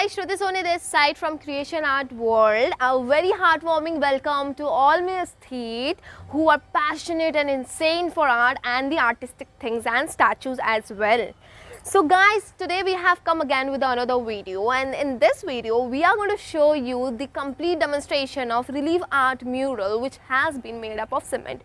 guys, Shruti Soni this side from Creation Art World. A very heartwarming welcome to all my aesthetes who are passionate and insane for art and the artistic things and statues as well. So guys, today we have come again with another video, and in this video we are going to show you the complete demonstration of relief art mural which has been made up of cement.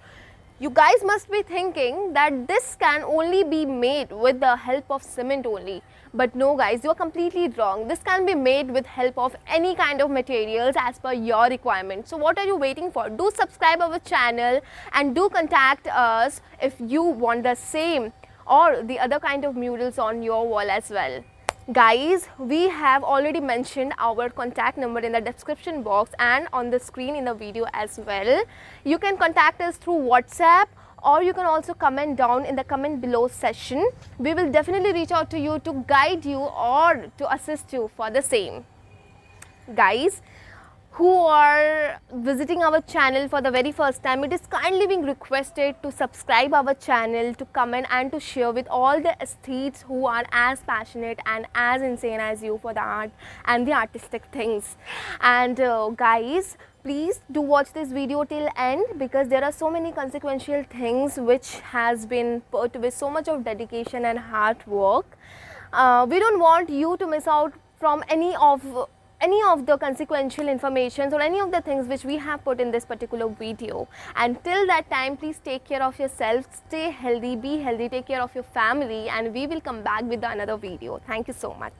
You guys must be thinking that this can only be made with the help of cement only. But no guys, you are completely wrong. This can be made with help of any kind of materials as per your requirement. So what are you waiting for? Do subscribe our channel and do contact us if you want the same or the other kind of murals on your wall as well. Guys, we have already mentioned our contact number in the description box and on the screen in the video as well. You can contact us through WhatsApp, or you can also comment down in the comment below section. We will definitely reach out to you to guide you or to assist you for the same. Guys who are visiting our channel for the very first time, it is kindly being requested to subscribe our channel, to comment and to share with all the aesthetes who are as passionate and as insane as you for the art and the artistic things. And guys, please do watch this video till end, because there are so many consequential things which has been put with so much of dedication and hard work. We don't want you to miss out from any of the consequential information or any of the things which we have put in this particular video. And till that time, please take care of yourself, stay healthy, be healthy, take care of your family, and we will come back with another video. Thank you so much.